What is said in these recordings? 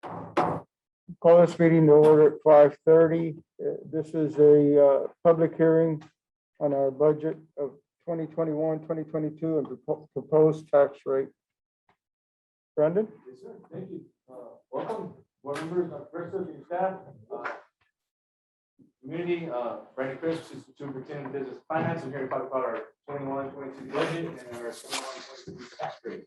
Call this meeting to order at 5:30. This is a public hearing on our budget of 2021, 2022 and proposed tax rate. Brendan? Yes, sir. Thank you. Welcome, board members, first of your staff, community, Brandon Chris, is Superintendent of Business Finance. I'm here to talk about our 21-22 budget and our 21-22 tax rate.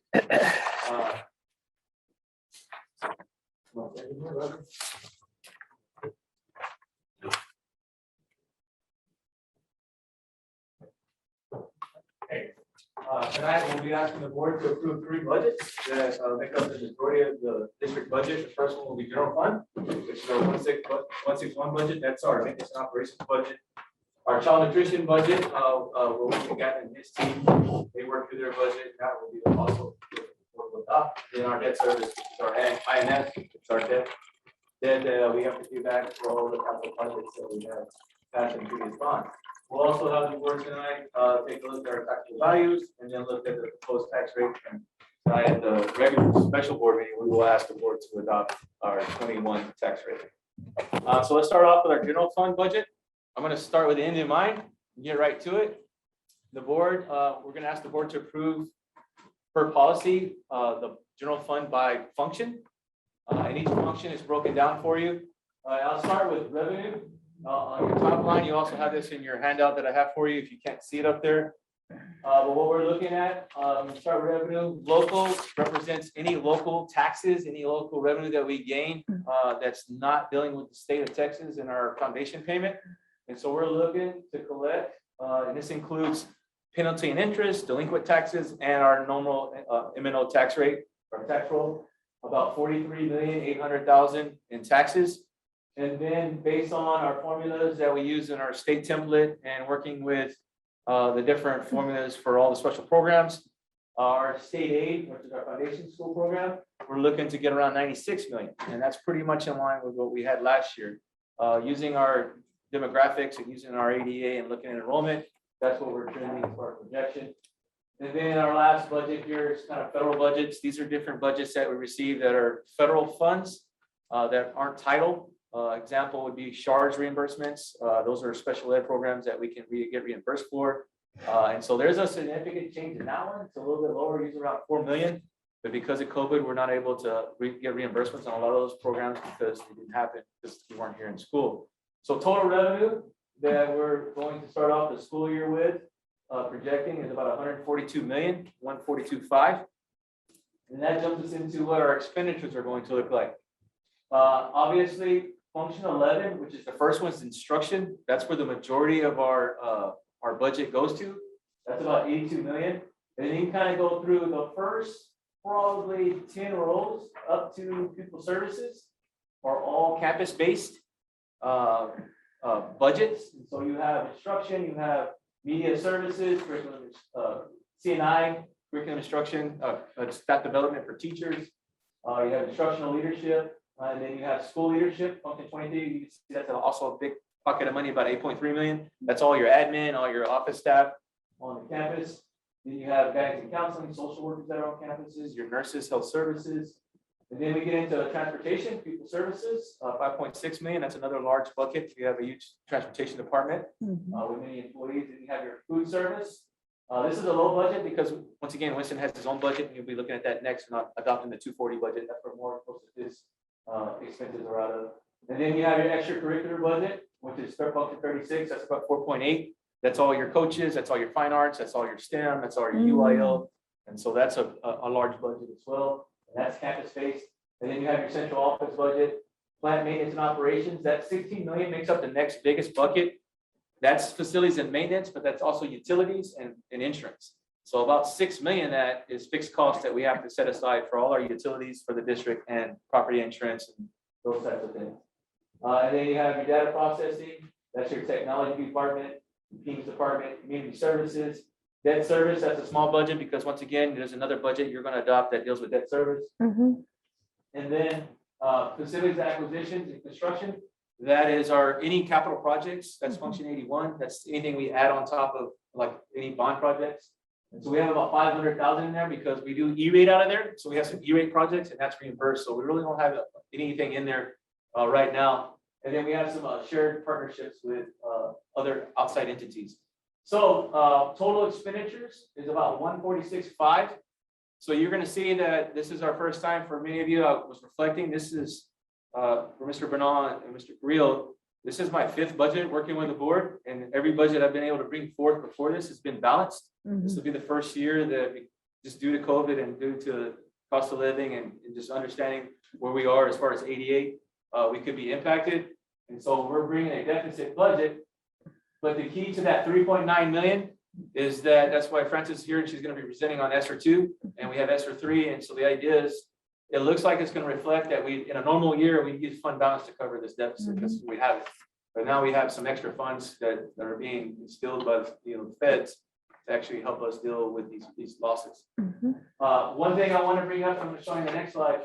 Tonight we'll be asking the board to approve 3 budgets that make up the majority of the district budget. The first one will be general fund, which is our 161 budget. That's our maintenance and operations budget. Our child nutrition budget, we're working at and his team. They work through their budget. That will be also with up. Then our debt service, which is our INS, it's our debt. Then we have to do back for all the capital projects that we have passed in previous bonds. We'll also have the board tonight take a look at our taxable values and then look at the proposed tax rate. And tonight at the regular special board meeting, we will ask the board to adopt our 21 tax rate. So let's start off with our general fund budget. I'm going to start with the end in mind and get right to it. The board, we're going to ask the board to approve per policy the general fund by function. And each function is broken down for you. I'll start with revenue. On your top line, you also have this in your handout that I have for you if you can't see it up there. But what we're looking at, start revenue, local represents any local taxes, any local revenue that we gain that's not dealing with the state of Texas in our foundation payment. And so we're looking to collect, and this includes penalty and interest, delinquent taxes, and our normal M&O tax rate, or tax roll, about $43,800,000 in taxes. And then based on our formulas that we use in our state template and working with the different formulas for all the special programs, our state aid, which is our foundation school program, we're looking to get around 96 million. And that's pretty much in line with what we had last year. Using our demographics and using our ADA and looking at enrollment, that's what we're trending for our projection. And then our last budget here is kind of federal budgets. These are different budgets that we receive that are federal funds that aren't titled. Example would be SHARS reimbursements. Those are special ed programs that we can get reimbursed for. And so there's a significant change in that one. It's a little bit lower, usually around 4 million. But because of COVID, we're not able to get reimbursements on a lot of those programs because they didn't happen because we weren't here in school. So total revenue that we're going to start off the school year with projecting is about 142 million, 142.5. And that jumps us into what our expenditures are going to look like. Obviously, function 11, which is the first one, is instruction. That's where the majority of our budget goes to. That's about 82 million. And then you kind of go through the first probably 10 rows up to pupil services are all campus-based budgets. And so you have instruction, you have media services, curriculum, CNI, curriculum instruction, staff development for teachers. You have instructional leadership. And then you have school leadership, function 22. You can see that's also a big pocket of money, about 8.3 million. That's all your admin, all your office staff on the campus. Then you have guidance and counseling, social workers that are on campuses, your nurses, health services. And then we get into transportation, people services, 5.6 million. That's another large bucket. You have a huge transportation department with many employees. And you have your food service. This is a low budget because once again, Winston has his own budget, and you'll be looking at that next, not adopting the 240 budget. That's where more close to this expenses are out of. And then you have your extracurricular budget, which is function 36. That's about 4.8. That's all your coaches, that's all your fine arts, that's all your STEM, that's all your UIL. And so that's a large budget as well. And that's campus based. And then you have your central office budget, plant maintenance and operations. That 16 million makes up the next biggest bucket. That's facilities and maintenance, but that's also utilities and insurance. So about 6 million that is fixed costs that we have to set aside for all our utilities for the district and property insurance and those types of things. And then you have your data processing. That's your technology department, teams department, community services, debt service. That's a small budget because once again, there's another budget you're going to adopt that deals with debt service. And then facilities acquisitions and construction. That is our any capital projects. That's function 81. That's anything we add on top of like any bond projects. And so we have about 500,000 in there because we do E-rate out of there. So we have some E-rate projects and that's reimbursed. So we really don't have anything in there right now. And then we have some shared partnerships with other outside entities. So total expenditures is about 146.5. So you're going to see that this is our first time for many of you. I was reflecting. This is for Mr. Bernal and Mr. Carrillo. This is my 5th budget working with the board, and every budget I've been able to bring forth before this has been balanced. This will be the first year that we, just due to COVID and due to cost of living and just understanding where we are as far as 88, we could be impacted. And so we're bringing a deficit budget. But the key to that 3.9 million is that's why Frances is here, and she's going to be presenting on SR2, and we have SR3. And so the idea is, it looks like it's going to reflect that we, in a normal year, we use fund balance to cover this deficit because we have it. But now we have some extra funds that are being instilled by the feds to actually help us deal with these losses. One thing I want to bring up, I'm going to show you the next slide.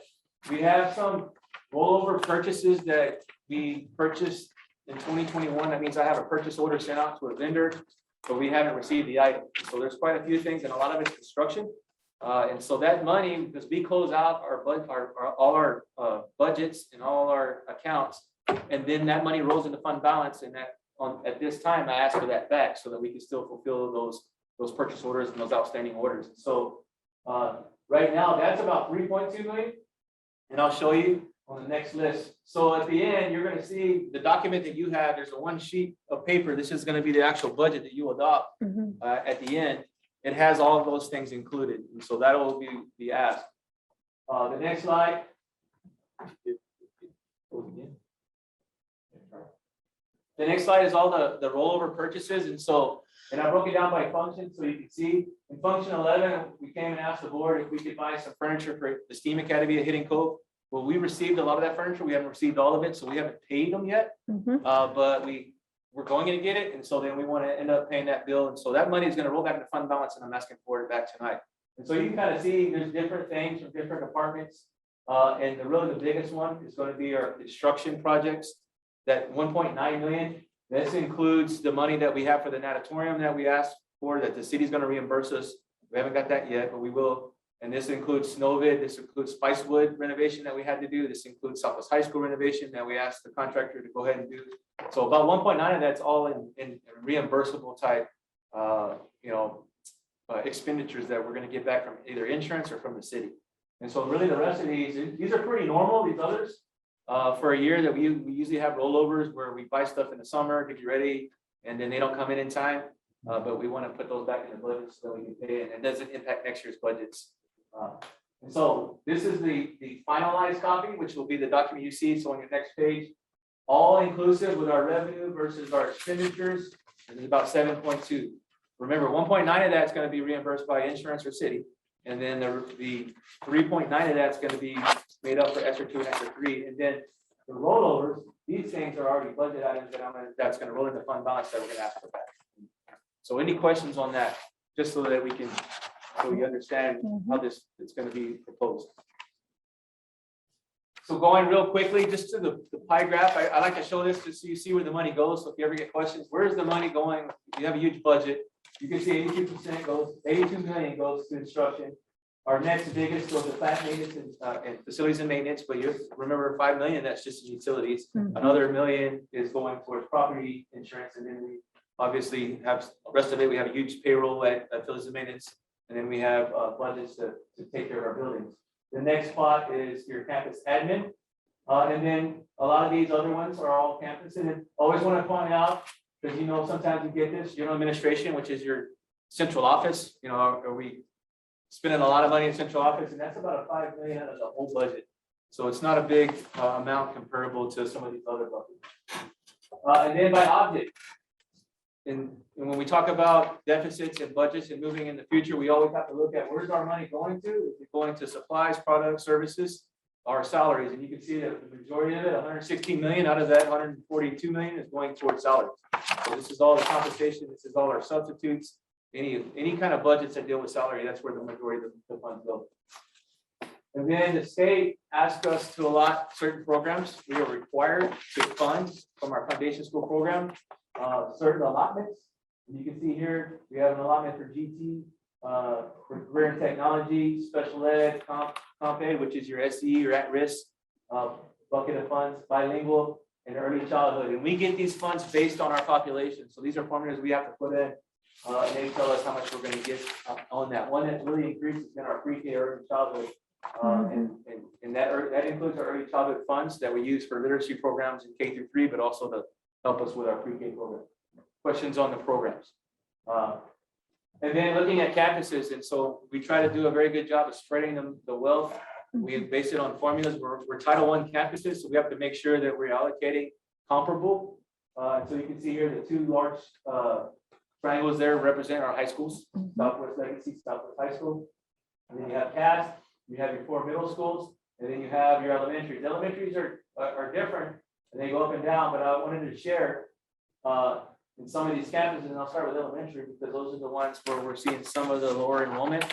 We have some rollover purchases that we purchased in 2021. That means I have a purchase order sent out to a vendor, but we haven't received the item. So there's quite a few things, and a lot of it's construction. And so that money, because we close out all our budgets and all our accounts, and then that money rolls into fund balance, and at this time I ask for that back so that we can still fulfill those purchase orders and those outstanding orders. So right now that's about 3.2 million, and I'll show you on the next list. So at the end, you're going to see the document that you have. There's a 1 sheet of paper. This is going to be the actual budget that you adopt at the end. It has all of those things included, and so that will be the ask. The next slide. The next slide is all the rollover purchases, and I broke it down by function so you can see. In function 11, we came and asked the board if we could buy some furniture for the STEAM Academy at Hidden Cove. Well, we received a lot of that furniture. We haven't received all of it, so we haven't paid them yet. But we're going to get it, and so then we want to end up paying that bill, and so that money is going to roll back into fund balance, and I'm asking for it back tonight. And so you can kind of see there's different things from different departments, and really the biggest one is going to be our construction projects. That 1.9 million. This includes the money that we have for the natatorium that we asked for, that the city's going to reimburse us. We haven't got that yet, but we will. And this includes Snowvid, this includes Spicewood renovation that we had to do. This includes Southwest High School renovation that we asked the contractor to go ahead and do. So about 1.9 of that's all in reimbursable type, expenditures that we're going to get back from either insurance or from the city. And so really the rest of these are pretty normal, these others. For a year that we usually have rollovers where we buy stuff in the summer to get ready, and then they don't come in time. But we want to put those back in the budget so that we can pay, and it doesn't impact next year's budgets. And so this is the finalized copy, which will be the document you see. So on your next page, all inclusive with our revenue versus our expenditures, and it's about 7.2. Remember, 1.9 of that's going to be reimbursed by insurance or city, and then the 3.9 of that's going to be made up for SR2 and SR3, and then the rollovers. These things are already budget items that's going to roll into fund balance that we're going to ask for back. So any questions on that, just so that we understand how this is going to be proposed. So going real quickly, just to the pie graph, I like to show this just so you see where the money goes. So if you ever get questions, where's the money going? If you have a huge budget, you can see 82% goes, 82 million goes to instruction. Our next biggest goes to plant maintenance and facilities and maintenance, but you remember 5 million, that's just utilities. Another $1 million is going towards property insurance, and then we obviously have the rest of it. We have a huge payroll at facilities and maintenance, and then we have budgets to take care of our buildings. The next spot is your campus admin. And then a lot of these other ones are all campus. And then always want to point out, because sometimes you get this, general administration, which is your central office. Are we spending a lot of money in central office? And that's about a 5 million out of the whole budget. So it's not a big amount comparable to some of these other buckets. And then by object. And when we talk about deficits and budgets and moving in the future, we always have to look at where's our money going to? Is it going to supplies, products, services, or salaries? And you can see that the majority of it, 116 million out of that 142 million is going towards salaries. So this is all the compensation, this is all our substitutes, any kind of budgets that deal with salary, that's where the majority of the funds go. And then the state asked us to allot certain programs. We are required to fund from our foundation school program certain allotments. And you can see here, we have an allotment for GT, for career and technology, special ed, comp ed, which is your SE or at risk. bucket of funds, bilingual, and early childhood. And we get these funds based on our population. So these are formulas we have to put in, and they tell us how much we're going to get on that. One that really increases in our pre-K early childhood. And that includes our early childhood funds that we use for literacy programs in K through 3, but also to help us with our pre-K program. Questions on the programs. And then looking at campuses, and so we try to do a very good job of spreading the wealth. We base it on formulas. We're Title I campuses, so we have to make sure that we're allocating comparable. So you can see here the two large triangles there represent our high schools, Southwest Legacy, Southwest High School. And then you have CAST, you have your 4 middle schools, and then you have your elementaries. Elementaries are different, and they go up and down, but I wanted to share in some of these campuses, and I'll start with elementary because those are the ones where we're seeing some of the lower enrollment.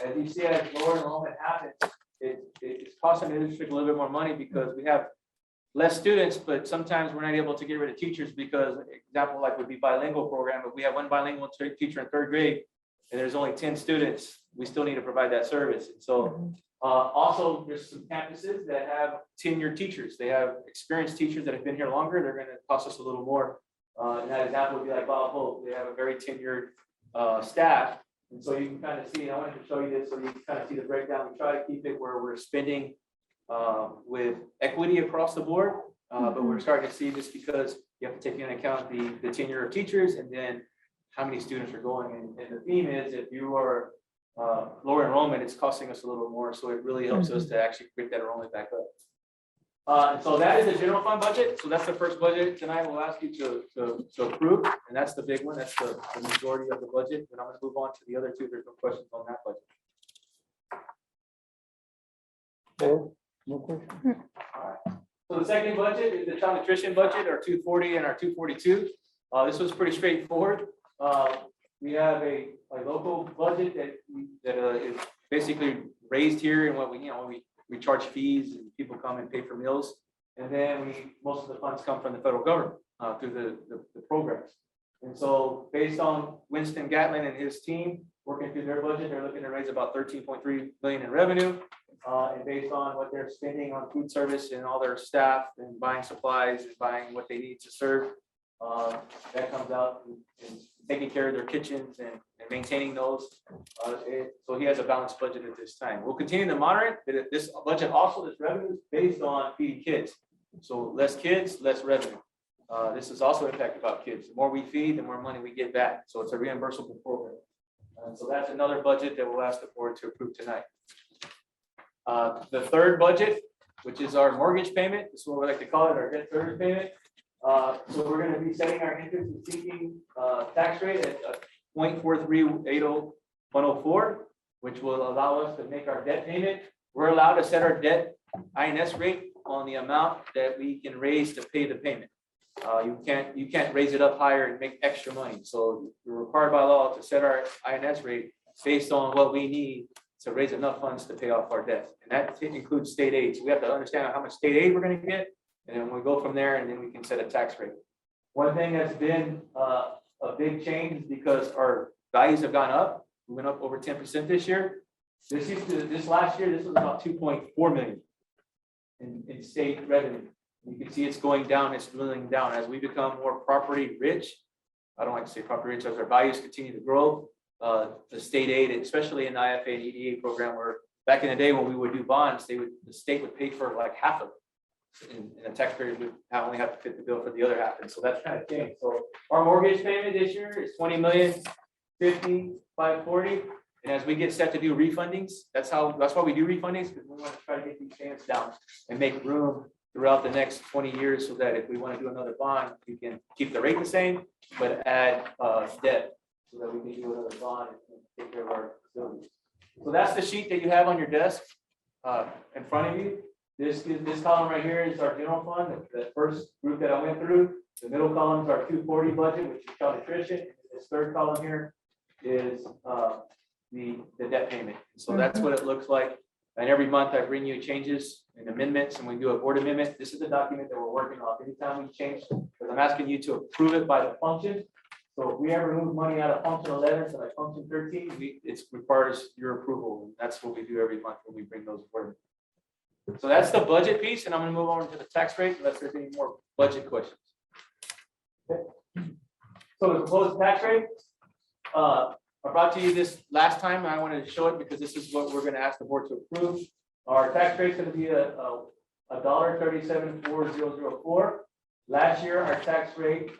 As you see, as lower enrollment happens, it's costing the district a little bit more money because we have less students, but sometimes we're not able to get rid of teachers because, example, like would be bilingual program. If we have one bilingual teacher in 3rd grade and there's only 10 students, we still need to provide that service. And so also there's some campuses that have tenured teachers. They have experienced teachers that have been here longer. They're going to cost us a little more. And that example would be like Bob Hope. They have a very tenured staff. And so you can kind of see, and I wanted to show you this so you can kind of see the breakdown. We try to keep it where we're spending with equity across the board, but we're starting to see this because you have to take into account the tenure of teachers and then how many students are going. And the theme is if you are lower enrollment, it's costing us a little more. So it really helps us to actually get that enrollment back up. And so that is the general fund budget. So that's the first budget tonight. We'll ask you to approve, and that's the big one. That's the majority of the budget. And I'm going to move on to the other two. There's no questions on that budget. No question. All right. So the second budget is the child nutrition budget, our 240 and our 242. This was pretty straightforward. We have a local budget that is basically raised here, and what we charge fees and people come and pay for meals, and then most of the funds come from the federal government through the programs. And so based on Winston Gatlin and his team working through their budget, they're looking to raise about 13.3 billion in revenue. And based on what they're spending on food service and all their staff and buying supplies and buying what they need to serve, that comes out and taking care of their kitchens and maintaining those. So he has a balanced budget at this time. We'll continue to monitor it. This budget also, this revenue is based on feeding kids. So less kids, less revenue. This is also impacted about kids. The more we feed, the more money we get back. So it's a reimbursable program. So that's another budget that we'll ask the board to approve tonight. The third budget, which is our mortgage payment, this is what we like to call it, our debt service payment. So we're going to be setting our interest and seeking tax rate at 0.4380104, which will allow us to make our debt payment. We're allowed to set our debt INS rate on the amount that we can raise to pay the payment. You can't raise it up higher and make extra money. So we're required by law to set our INS rate based on what we need to raise enough funds to pay off our debt. And that includes state aid. So we have to understand how much state aid we're going to get. And then we go from there, and then we can set a tax rate. One thing that's been a big change is because our values have gone up. We went up over 10% this year. This last year, this was about 2.4 million in state revenue. You can see it's going down, it's dwindling down as we become more property rich. I don't like to say property rich, as our values continue to grow. The state aid, especially in the IFA and EDA program, where back in the day when we would do bonds, the state would pay for like half of it. And the taxpayers would only have to fit the bill for the other half. And so that's kind of changed. So our mortgage payment this year is $20,050,540. And as we get set to do refundings, that's why we do refundings, because we want to try to get these payments down and make room throughout the next 20 years so that if we want to do another bond, we can keep the rate the same, but add debt so that we can do another bond and take care of our facilities. So that's the sheet that you have on your desk in front of you. This column right here is our general fund, the first group that I went through. The middle column is our 240 budget, which is child nutrition. This third column here is the debt payment. So that's what it looks like. And every month I bring you changes and amendments, and we do a board amendment. This is the document that we're working off. Anytime we change, because I'm asking you to approve it by the function. So if we ever move money out of function 11 to like function 13, it requires your approval. And that's what we do every month when we bring those forward. So that's the budget piece, and I'm gonna move on to the tax rate unless there's any more budget questions. Okay. So the proposed tax rate, I brought to you this last time. I wanted to show it because this is what we're gonna ask the board to approve. Our tax rate is gonna be $1.374004. Last year, our tax rate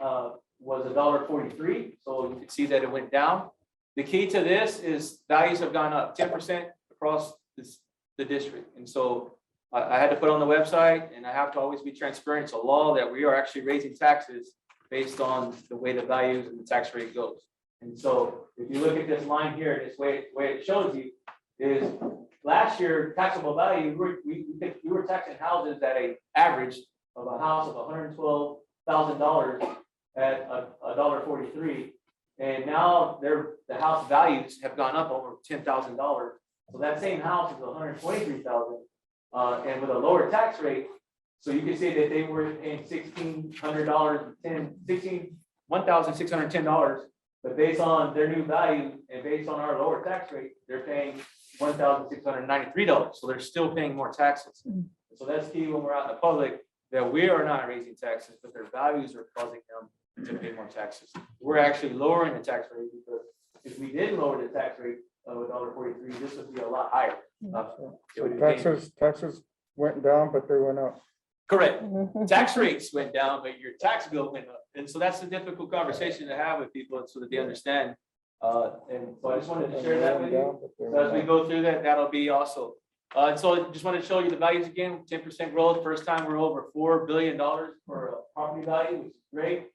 was $1.43, so you can see that it went down. The key to this is values have gone up 10% across the district, and so I had to put on the website, and I have to always be transparent. It's a law that we are actually raising taxes based on the way the values and the tax rate goes. And so if you look at this line here, this way it shows you is last year taxable value, we were taxing houses at an average of a house of $112,000 at $1.43. And now the house values have gone up over $10,000. So that same house is $123,000. And with a lower tax rate, so you can see that they were paying $1,610, but based on their new value and based on our lower tax rate, they're paying $1,693. So they're still paying more taxes. So that's key when we're out in the public, that we are not raising taxes, but their values are causing them to pay more taxes. We're actually lowering the tax rate because if we did lower the tax rate of $1.43, this would be a lot higher. So taxes went down, but they went up. Correct. Tax rates went down, but your tax bill went up. And so that's a difficult conversation to have with people so that they understand. And so I just wanted to share that with you. So as we go through that, that'll be also. And so I just want to show you the values again, 10% growth. First time we're over $4 billion for property value, which is great.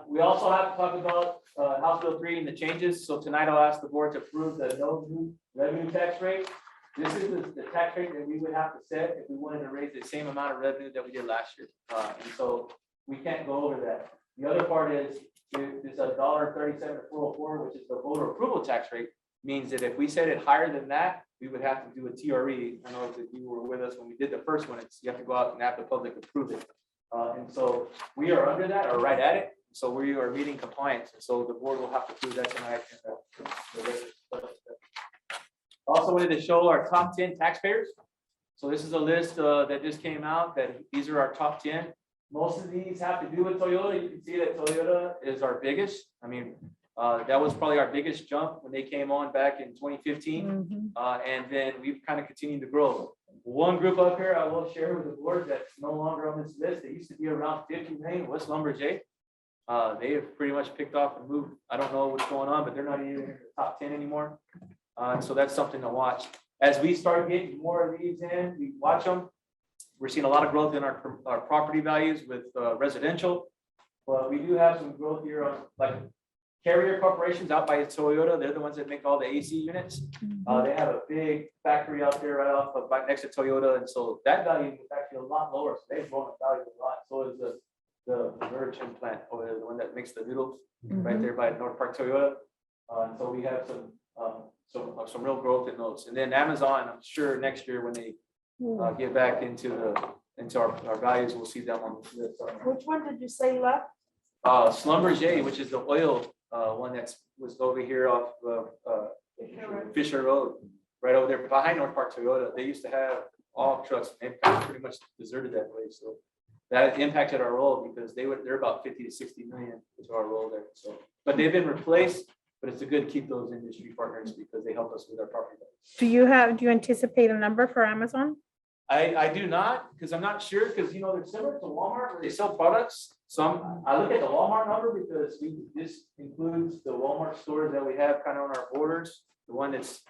We also have to talk about House Bill 3 and the changes. So tonight I'll ask the board to approve the no new revenue tax rate. This is the tax rate that we would have to set if we wanted to raise the same amount of revenue that we did last year. And so we can't go over that. The other part is this $1.3704, which is the voter approval tax rate, means that if we set it higher than that, we would have to do a TRE. I know that you were with us when we did the first one. It's, you have to go out and have the public approve it. And so we are under that or right at it. So we are meeting compliance. And so the board will have to approve that tonight. Also wanted to show our top 10 taxpayers. So this is a list that just came out that these are our top 10. Most of these have to do with Toyota. You can see that Toyota is our biggest. I mean, that was probably our biggest jump when they came on back in 2015. And then we've kind of continued to grow. One group up here I will share with the board that's no longer on this list. They used to be around 50 million, West Lumberjay. They have pretty much picked off and moved. I don't know what's going on, but they're not even in the top 10 anymore. So that's something to watch. As we start getting more of these in, we watch them. We're seeing a lot of growth in our property values with residential. But we do have some growth here on like Carrier Corporations out by Toyota. They're the ones that make all the AC units. They have a big factory out there right next to Toyota. And so that value is actually a lot lower. So they've grown the value a lot. So is the Virgin plant, or the one that makes the noodles right there by North Park Toyota. And so we have some real growth in those. And then Amazon, I'm sure next year when they get back into our values, we'll see them on the list. Which one did you say left? Schlumberger, which is the oil one was over here off Fisher Road, right over there behind North Park Toyota. They used to have all trucks. They've kind of pretty much deserted that place. So that impacted our roll because they're about 50 to 60 million to our roll there. So, but they've been replaced. But it's good to keep those industry partners because they help us with our property values. Do you anticipate a number for Amazon? I do not, because I'm not sure, because you know they're similar to Walmart where they sell products. So I look at the Walmart number because this includes the Walmart stores that we have kind of on our borders. The one that's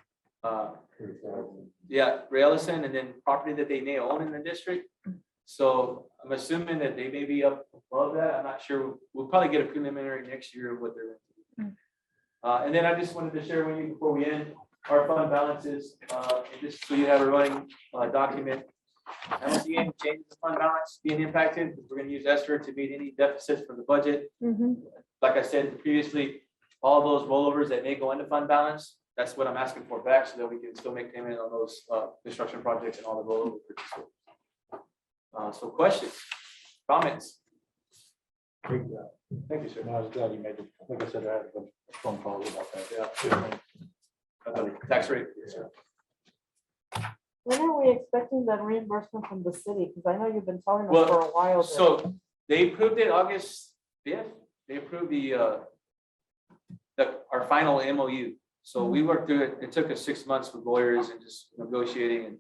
Ray Ellison, and then property that they may own in the district. So I'm assuming that they may be up above that. I'm not sure. We'll probably get a preliminary next year of what they're into. And then I just wanted to share with you before we end our fund balances, and just so you have a running document. I don't see any changes in fund balance being impacted. We're going to use Esther to meet any deficits for the budget. Like I said previously, all those rollovers that may go into fund balance, that's what I'm asking for back so that we can still make payment on those construction projects and all the rollover purchases. So questions, comments? Thank you, sir. No, I was glad you made it. Like I said, I had a phone call about that. Tax rate. Yes, sir. When are we expecting that reimbursement from the city? Because I know you've been telling us Well, for a while. So they approved it August 5th. They approved our final MOU. So we worked through it. It took us 6 months with lawyers and just negotiating, and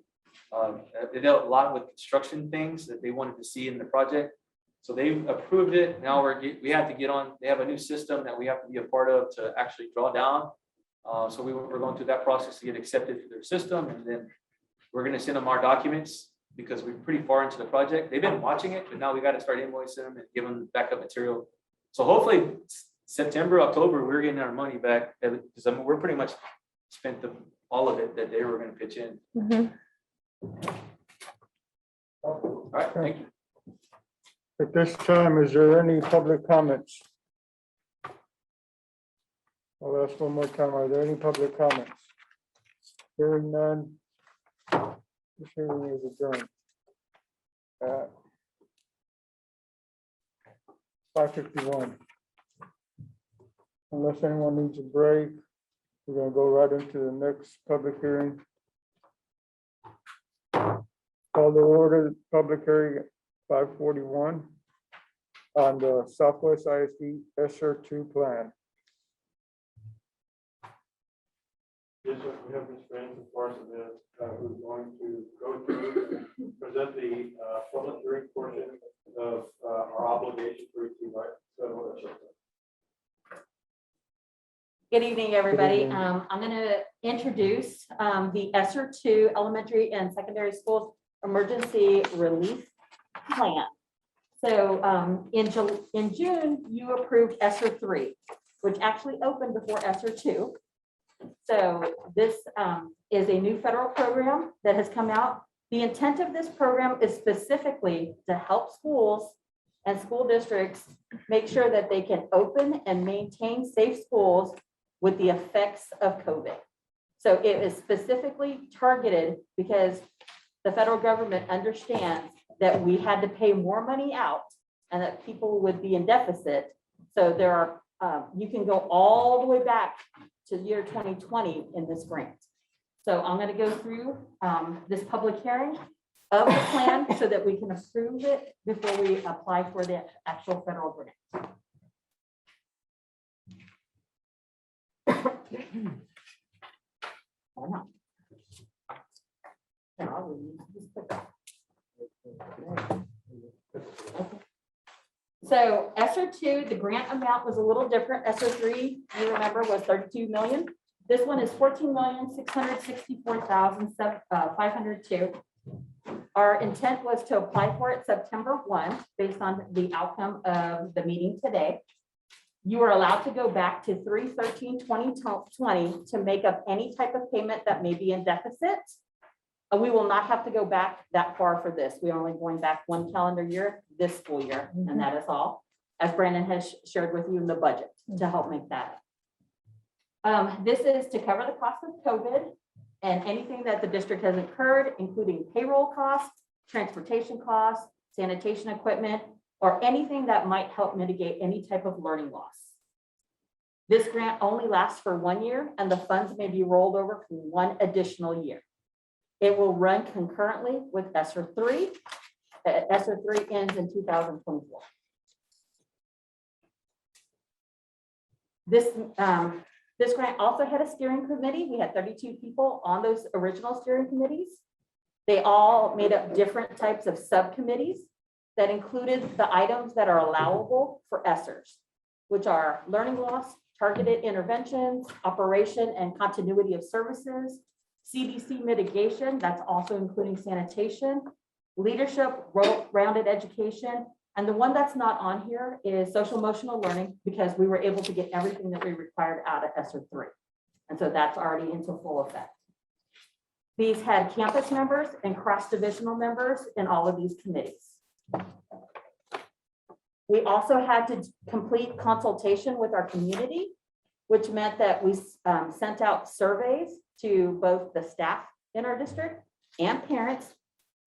they dealt a lot with construction things that they wanted to see in the project. So they approved it. Now we have to get on. They have a new system that we have to be a part of to actually draw down. So we're going through that process to get accepted for their system, and then we're going to send them our documents because we're pretty far into the project. They've been watching it, but now we got to start invoicing them and give them backup material. So hopefully September, October, we're getting our money back, because we're pretty much spent all of it that they were going to pitch in. Mhm. All right, thank you. At this time, is there any public comments? I'll ask one more time. Are there any public comments? Hearing none. This hearing is adjourned. 5:51. Unless anyone needs a break, we're gonna go right into the next public hearing. Call the order, public hearing 5:41 on the Southwest ISD SR2 plan. Yes, sir, we have Ms. Franz, of course, who's going to go through and present the public hearing portion of our obligation for federal SR. Good evening, everybody. evening. I'm going to introduce the SR2 Elementary and Secondary Schools Emergency Relief Plan. So in June, you approved SR3, which actually opened before SR2. So this is a new federal program that has come out. The intent of this program is specifically to help schools and school districts make sure that they can open and maintain safe schools with the effects of COVID. So it is specifically targeted because the federal government understands that we had to pay more money out and that people would be in deficit. So there are, you can go all the way back to the year 2020 in this grant. So I'm going to go through this public hearing of the plan so that we can approve it before we apply for the actual federal grant. Or not. So SR2, the grant amount was a little different. SR3, you remember, was 32 million. This one is 14,664,502. Our intent was to apply for it September 1, based on the outcome of the meeting today. You are allowed to go back to 3/13/2020 to make up any type of payment that may be in deficit. We will not have to go back that far for this. We're only going back one calendar year, this school year, and that is all, as Brandon has shared with you in the budget to help make that. This is to cover the cost of COVID and anything that the district has incurred, including payroll costs, transportation costs, sanitation equipment, or anything that might help mitigate any type of learning loss. This grant only lasts for 1 year, and the funds may be rolled over for 1 additional year. It will run concurrently with SR3. SR3 ends in 2024. This grant also had a steering committee. We had 32 people on those original steering committees. They all made up different types of subcommittees that included the items that are allowable for ESSERs, which are learning loss, targeted interventions, operation and continuity of services, CDC mitigation, that's also including sanitation, leadership, rounded education, and the one that's not on here is social emotional learning, because we were able to get everything that we required out of SR3. And so that's already into full effect. These had campus members and cross-divisional members in all of these committees. We also had to complete consultation with our community, which meant that we sent out surveys to both the staff in our district and parents.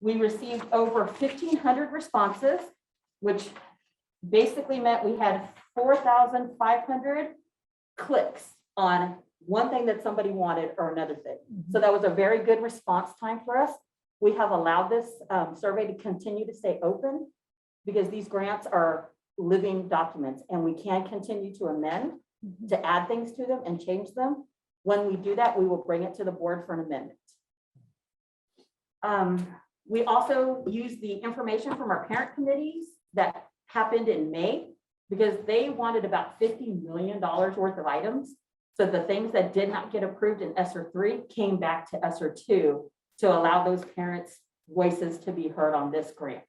We received over 1,500 responses, which basically meant we had 4,500 clicks on one thing that somebody wanted or another thing. So that was a very good response time for us. We have allowed this survey to continue to stay open because these grants are living documents and we can continue to amend, to add things to them and change them. When we do that, we will bring it to the board for an amendment. We also use the information from our parent committees that happened in May because they wanted about $50 million worth of items. So the things that did not get approved in SR3 came back to SR2 to allow those parents' voices to be heard on this grant.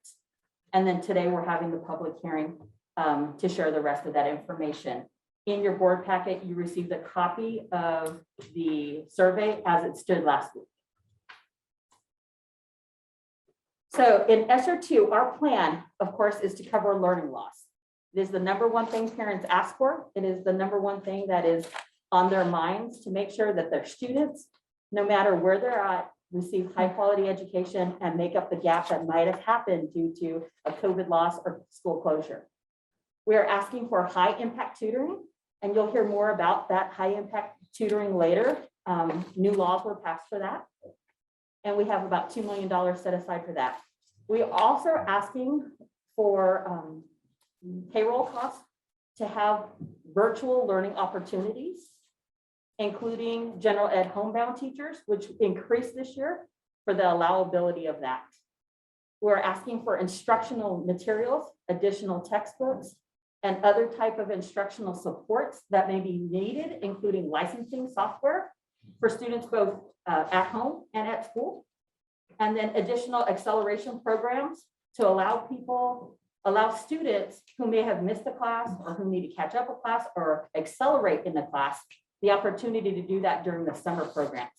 And then today we're having the public hearing to share the rest of that information. In your board packet, you received a copy of the survey as it stood last week. So in SR2, our plan, of course, is to cover learning loss. It is the number one thing parents ask for. It is the number one thing that is on their minds to make sure that their students, no matter where they're at, receive high quality education and make up the gap that might have happened due to a COVID loss or school closure. We are asking for high impact tutoring, and you'll hear more about that high impact tutoring later. New laws were passed for that. And we have about $2 million set aside for that. We also are asking for payroll costs to have virtual learning opportunities, including general ed homebound teachers, which increased this year for the allowability of that. We're asking for instructional materials, additional textbooks, and other type of instructional supports that may be needed, including licensing software for students both at home and at school. And then additional acceleration programs to allow students who may have missed a class or who need to catch up a class or accelerate in the class, the opportunity to do that during the summer programs.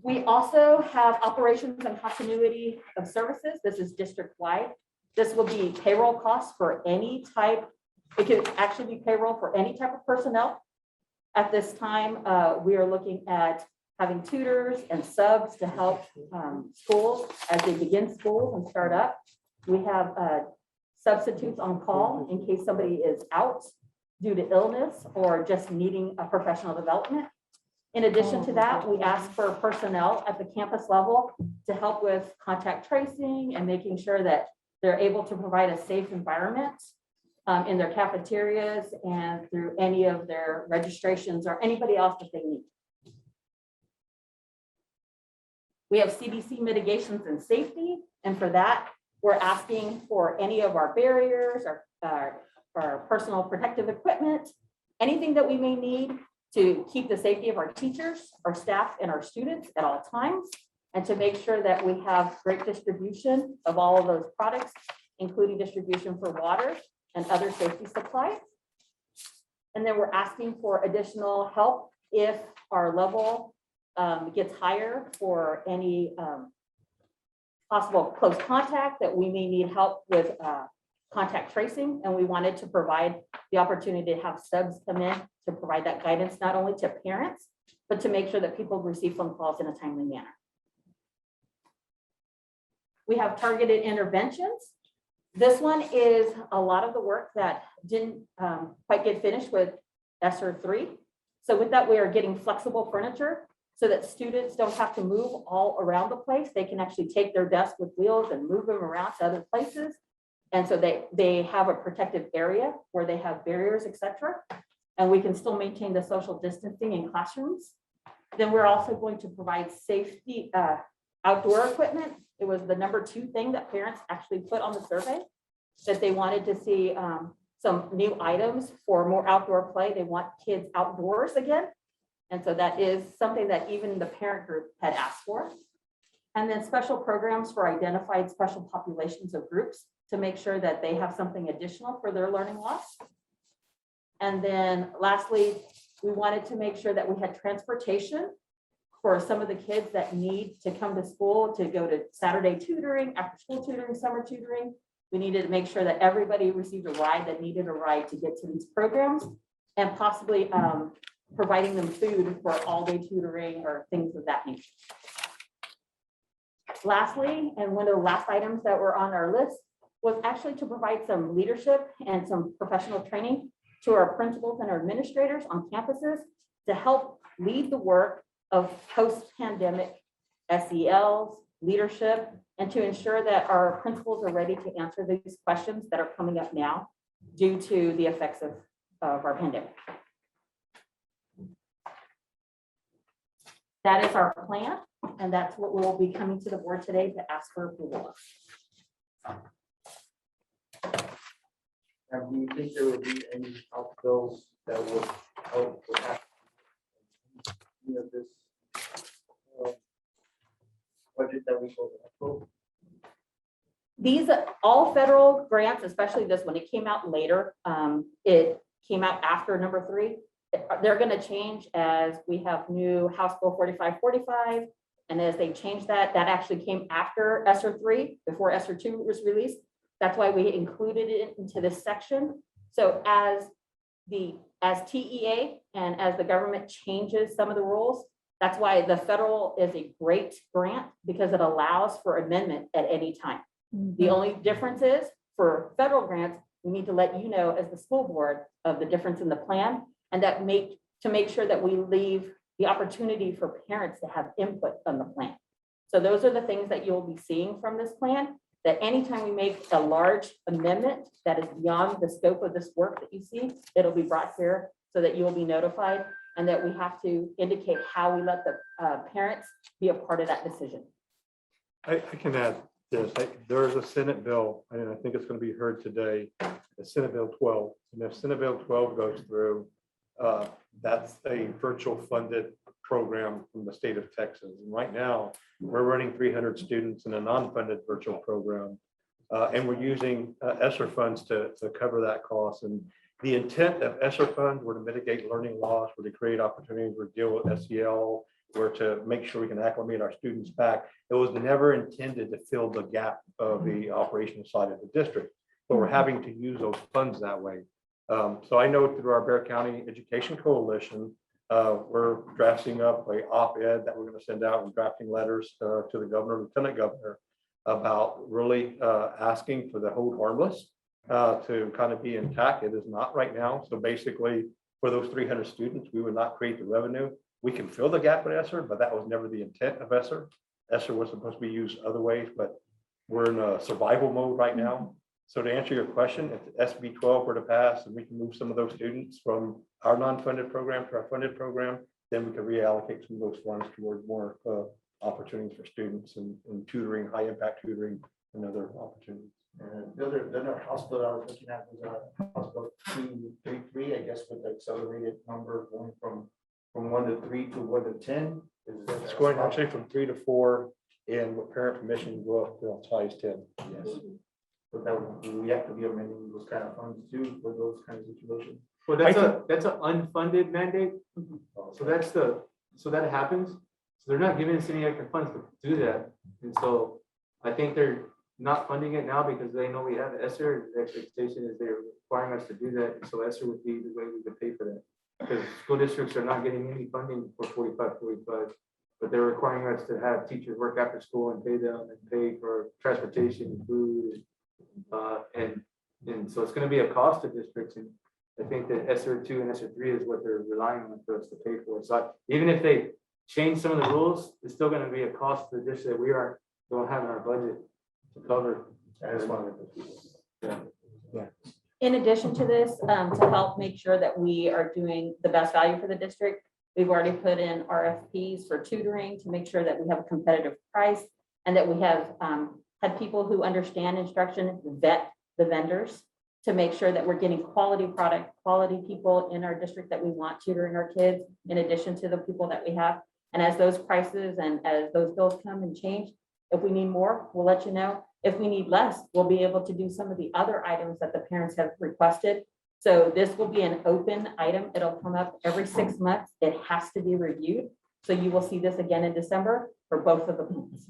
We also have operations and continuity of services. This is district-wide. This will be payroll costs for any type. It could actually be payroll for any type of personnel. At this time, we are looking at having tutors and subs to help schools as they begin schools and start up. We have substitutes on call in case somebody is out due to illness or just needing a professional development. In addition to that, we ask for personnel at the campus level to help with contact tracing and making sure that they're able to provide a safe environment in their cafeterias and through any of their registrations or anybody else that they need. We have CDC mitigations and safety. And for that, we're asking for any of our barriers, our personal protective equipment, anything that we may need to keep the safety of our teachers, our staff, and our students at all times, and to make sure that we have great distribution of all of those products, including distribution for water and other safety supplies. And then we're asking for additional help if our level gets higher for any possible close contact that we may need help with contact tracing. And we wanted to provide the opportunity to have subs come in to provide that guidance, not only to parents, but to make sure that people receive phone calls in a timely manner. We have targeted interventions. This one is a lot of the work that didn't quite get finished with SR3. So with that, we are getting flexible furniture so that students don't have to move all around the place. They can actually take their desk with wheels and move them around to other places. And so they have a protective area where they have barriers, etc. And we can still maintain the social distancing in classrooms. Then we're also going to provide safety outdoor equipment. It was the #2 thing that parents actually put on the survey, that they wanted to see some new items for more outdoor play. They want kids outdoors again. And so that is something that even the parent group had asked for. And then special programs for identified special populations of groups to make sure that they have something additional for their learning loss. And then lastly, we wanted to make sure that we had transportation for some of the kids that need to come to school to go to Saturday tutoring, after school tutoring, summer tutoring. We needed to make sure that everybody received a ride that needed a ride to get to these programs, and possibly providing them food for all-day tutoring or things of that nature. Lastly, and one of the last items that were on our list was actually to provide some leadership and some professional training to our principals and our administrators on campuses to help lead the work of post-pandemic SELs, leadership, and to ensure that our principals are ready to answer these questions that are coming up now due to the effects of our pandemic. That is our plan, and that's what we'll be coming to the board today to ask for approval of. And do you think there would be any House bills that would help with that? You know, this budget that we voted. These, all federal grants, especially this one, it came out later. It came out after number 3. They're going to change as we have new House Bill 4545. And as they change that, that actually came after SR3, before SR2 was released. That's why we included it into this section. So as TEA and as the government changes some of the rules, that's why the federal is a great grant, because it allows for amendment at any time. The only difference is for federal grants, we need to let you know as the school board of the difference in the plan, and that to make sure that we leave the opportunity for parents to have input on the plan. So those are the things that you'll be seeing from this plan, that anytime we make a large amendment that is beyond the scope of this work that you see, it'll be brought here so that you will be notified, and that we have to indicate how we let the parents be a part of that decision. I can add this. There's a Senate bill, and I think it's going to be heard today, the Senate Bill 12. And if Senate Bill 12 goes through, that's a virtual funded program from the state of Texas. And right now, we're running 300 students in a non-funded virtual program. And we're using ESSER funds to cover that cost. And the intent of ESSER funds were to mitigate learning loss, were to create opportunities, were to deal with SEL, were to make sure we can acclimate our students back. It was never intended to fill the gap of the operational side of the district, but we're having to use those funds that way. So I know through our Bear County Education Coalition, we're drafting up an op-ed that we're going to send out and drafting letters to the governor, lieutenant governor, about really asking for the hold harmless to kind of be intact. It is not right now. So basically, for those 300 students, we would not create the revenue. We can fill the gap with ESSER, but that was never the intent of ESSER. ESSER was supposed to be used other ways, but we're in a survival mode right now. So to answer your question, if SB 12 were to pass and we can move some of those students from our non-funded program to our funded program, then we can reallocate some of those funds towards more opportunities for students and tutoring, high impact tutoring, and other opportunities. The other House bill I was looking at was House Bill 233, I guess, with the accelerated number going from 1 to 3 to 1 to 10. It's going actually from 3 to 4, and with parent permission, go up to as high as 10. Yes. But that we have to be amending those kind of funds too for those kind of situations. Well, that's an unfunded mandate. So that happens. So they're not giving us any extra funds to do that. And so I think they're not funding it now because they know we have ESSER. The expectation is they're requiring us to do that. And so ESSER would be the way we would pay for that. Because school districts are not getting any funding for 45, but they're requiring us to have teachers work after school and pay them and pay for transportation and food. And so it's going to be a cost to districts. And I think that SR2 and SR3 is what they're relying on for us to pay for. So even if they change some of the rules, it's still going to be a cost to the district that we don't have in our budget to cover. I just wanted to. Yeah. In addition to this, to help make sure that we are doing the best value for the district, we've already put in RFPs for tutoring to make sure that we have a competitive price, and that we have had people who understand instruction vet the vendors to make sure that we're getting quality product, quality people in our district that we want tutoring our kids, in addition to the people that we have. And as those prices and as those bills come and change, if we need more, we'll let you know. If we need less, we'll be able to do some of the other items that the parents have requested. So this will be an open item. It'll come up every 6 months. It has to be reviewed. So you will see this again in December for both of the plans.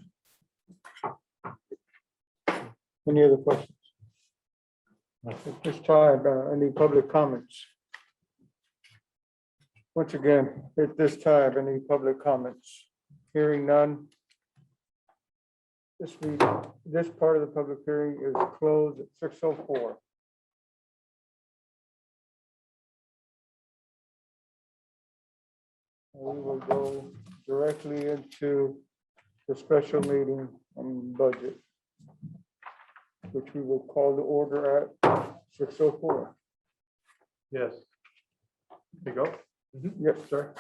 Any other questions? At this time, any public comments? Once again, at this time, any public comments? Hearing none. This part of the public hearing is closed at 6:04. we will go directly into the special meeting on budget, which we will call the order at 6:04. Yes. There you go. Yep, Sir.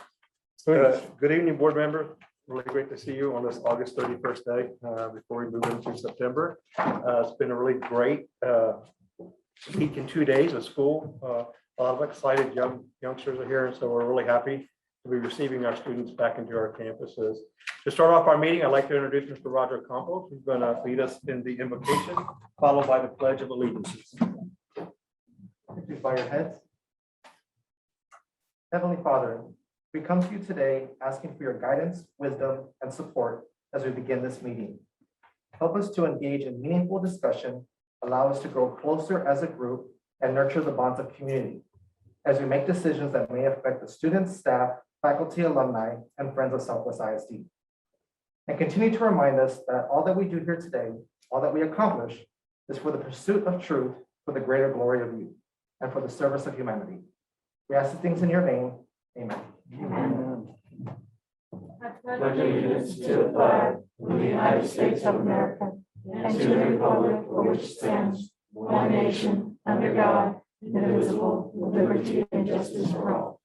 please. Good evening, board member. Really great to see you on this August 31st day before we move into September. It's been a really great week and 2 days of school. A lot of excited youngsters are here, and so we're really happy to be receiving our students back into our campuses. To start off our meeting, I'd like to introduce Mr. Roger Campos, who's going to lead us in the invocation, followed by the Pledge of Allegiance. Please bow your heads. Heavenly Father, we come to you today asking for your guidance, wisdom, and support as we begin this meeting. Help us to engage in meaningful discussion, allow us to grow closer as a group, and nurture the bonds of community as we make decisions that may affect the students, staff, faculty, alumni, and friends of Southwest ISD. And continue to remind us that all that we do here today, all that we accomplish, is for the pursuit of truth, for the greater glory of you, and for the service of humanity. We ask these things in your name. Amen. I pledge allegiance to the flag of the United States of America and to the republic for which it stands, one nation, under God, indivisible, with liberty and justice for all.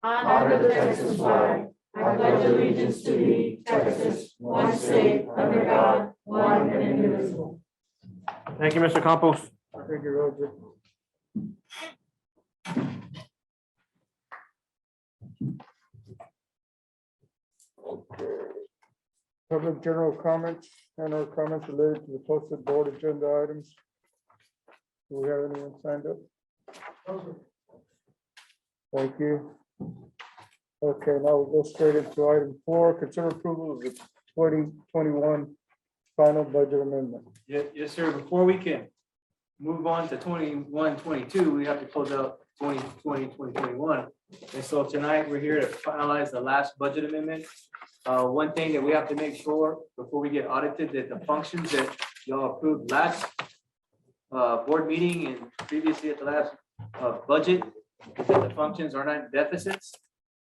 Under the Texas flag, I pledge allegiance to thee, Texas, one state, under God, one and indivisible. Thank you, Mr. Campos. Thank you, Roger. Okay. Public general comments and our comments related to the posted board agenda items. Do we have anyone signed up? Thank you. Okay, now we'll go straight into item 4, consider approval of the 2021 final budget amendment. Yes, sir. Before we can move on to 21, 22, we have to close out 2020, 2021. And so tonight, we're here to finalize the last budget amendment. One thing that we have to make sure before we get audited, that the functions that y'all approved last board meeting and previously at the last budget, is that the functions are not deficits.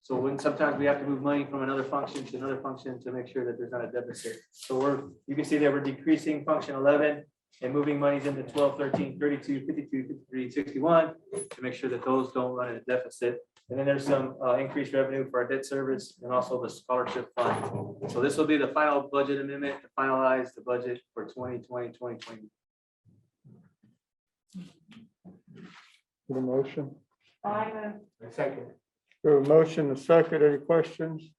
So when sometimes we have to move money from another function to another function to make sure that there's not a deficit. So you can see that we're decreasing function 11 and moving monies into 12, 13, 32, 52, 53, 61 to make sure that those don't run in a deficit. And then there's some increased revenue for our debt service and also the scholarship fund. So this will be the final budget amendment to finalize the budget for 2020, 2020. The motion. Second. We have a motion, a second. Any questions?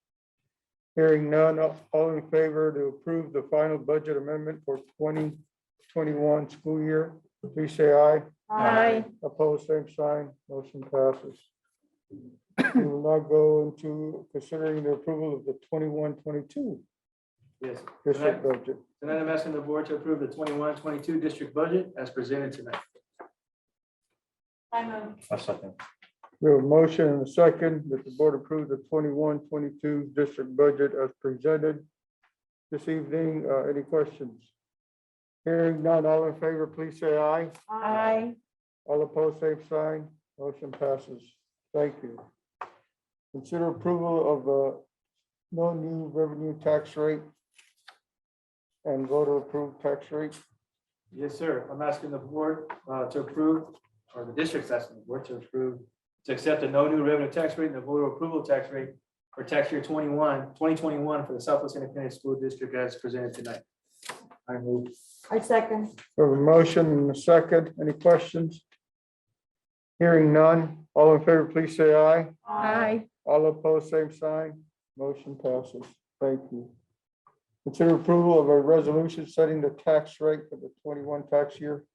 Hearing none, all in favor to approve the final budget amendment for 2021 school year, please say aye. Aye. Opposed, same sign. Motion passes. We will now go into considering the approval of the 21-22 Yes. district budget. Tonight I'm asking the board to approve the 21, 22 district budget as presented tonight. A second. We have a motion and a second that the board approve the 21-22 district budget as presented this evening. Any questions? Hearing none, all in favor, please say aye. Aye. All opposed, same sign. Motion passes. Thank you. Consider approval of no new revenue tax rate and voter approved tax rate. Yes, sir. I'm asking the board to approve, or the district's asking the board to approve, to accept a no new revenue tax rate and the voter approval tax rate for tax year 2021 for the Southwest Independent School District as presented tonight. I move. I second. We have a motion and a second. Any questions? Hearing none. All in favor, please say aye. Aye. All opposed, same sign. Motion passes. Thank you. Consider approval of a resolution setting the tax rate for the 21 tax year.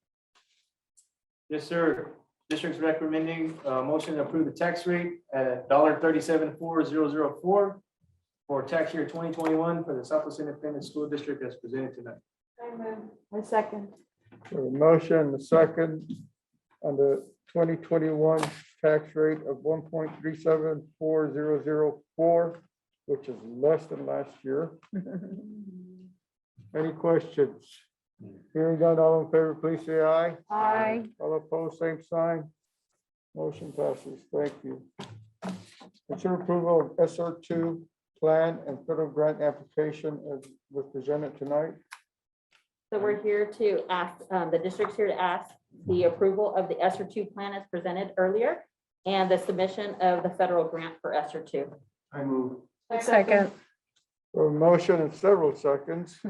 Yes, sir. District's recommending motion to approve the tax rate at $137,4004 for tax year 2021 for the Southwest Independent School District as presented tonight. I second. We have a motion and a second on the 2021 tax rate of 1.374004, which is less than last year. Any questions? Hearing none, all in favor, please say aye. Aye. All opposed, same sign. Motion passes. Thank you. Consider approval of SR2 plan and federal grant application as was presented tonight. So we're here to ask, the district's here to ask the approval of the SR2 plan as presented earlier and the submission of the federal grant for SR2. I move. Second. A motion in several seconds.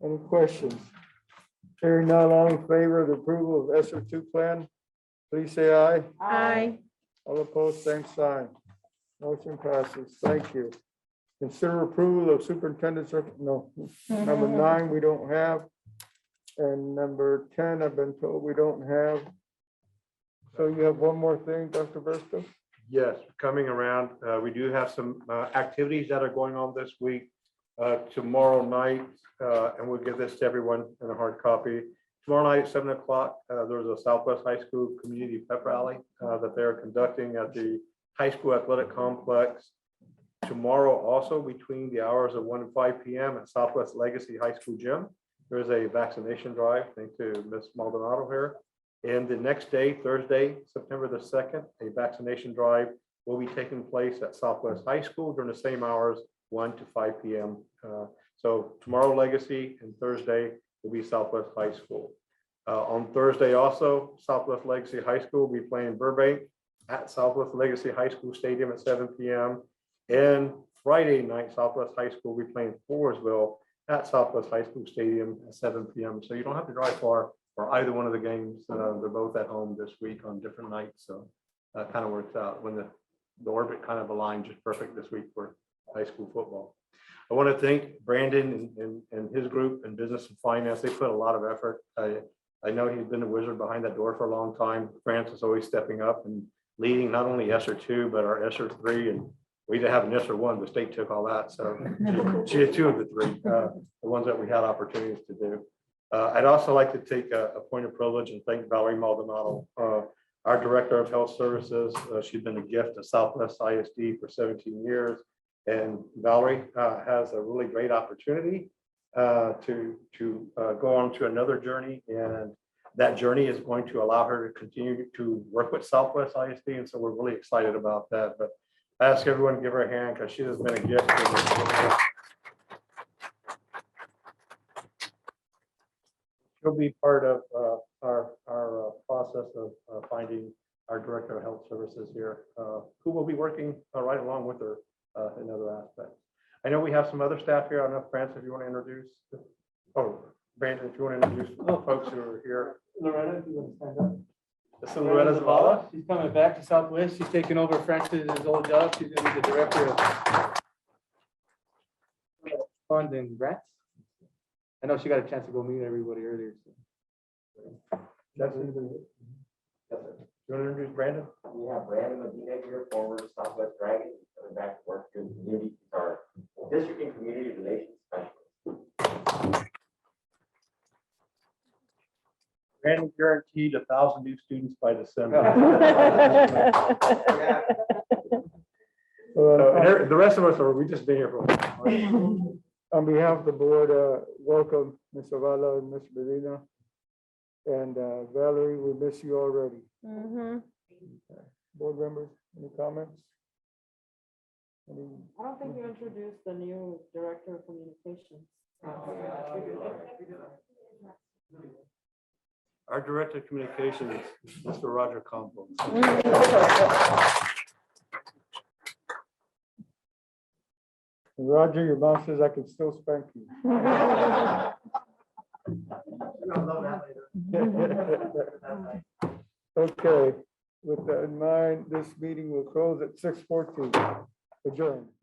Any questions? Hearing none, all in favor of the approval of SR2 plan, please say aye. Aye. All opposed, same sign. Motion passes. Thank you. Consider approval of superintendent's, no, number 9, we don't have. And number 10, I've been told we don't have. So you have one more thing, Dr. Versto? Yes, coming around, we do have some activities that are going on this week. Tomorrow night, and we'll give this to everyone in a hard copy. Tomorrow night, 7 o'clock, there's a Southwest High School Community Pep Rally that they're conducting at the high school athletic complex. Tomorrow, also between the hours of 1 and 5 p.m. at Southwest Legacy High School Gym, there's a vaccination drive. Thanks to Ms. Maldonado here. And the next day, Thursday, September the 2nd, a vaccination drive will be taking place at Southwest High School during the same hours, 1 to 5 p.m. So tomorrow Legacy and Thursday will be Southwest High School. On Thursday also, Southwest Legacy High School will be playing Burbank at Southwest Legacy High School Stadium at 7 p.m. And Friday night, Southwest High School will be playing Floresville at Southwest High School Stadium at 7 p.m. So you don't have to drive far for either one of the games. They're both at home this week on different nights. So that kind of works out when the orbit kind of aligned just perfect this week for high school football. I want to thank Brandon and his group in business and finance. They put a lot of effort. I know he's been a wizard behind that door for a long time. France is always stepping up and leading not only SR2, but our SR3. And we didn't have an SR1, the state took all that. So she had 2 of the 3, the ones that we had opportunities to do. I'd also like to take a point of privilege and thank Valerie Maldonado, our Director of Health Services. She's been a gift to Southwest ISD for 17 years. And Valerie has a really great opportunity to go on to another journey. And that journey is going to allow her to continue to work with Southwest ISD. And so we're really excited about that. But I ask everyone to give her a hand because she has been a gift. She'll be part of our process of finding our Director of Health Services here, who will be working right along with her in other aspects. I know we have some other staff here. I don't know, France, if you want to introduce. Oh, Brandon, if you want to introduce the folks who are here. Loretta, if you want to stand up. This is Loretta Zavala. She's coming back to Southwest. She's taking over Francis' old job. She's going to be the Director of Fund and Grants. I know she got a chance to go meet everybody earlier. So. That's anybody. You want to introduce Brandon? We have Brandon Medina here, former Southwest Dragon, coming back to work in the community. He's our district and community relations specialist. Brandon guaranteed 1,000 new students by December. So, the rest of us we just been here for a while. On behalf of the board, welcome Ms. Zavala and Ms. Medina. And Valerie, we miss you already. Board members, any comments? I don't think you introduced the new Director of Communications. Our Director of Communications is Mr. Roger Campos. Roger, your mom says I can still spank you. Okay, with that in mind, this meeting will close at 6:14. Adjourned.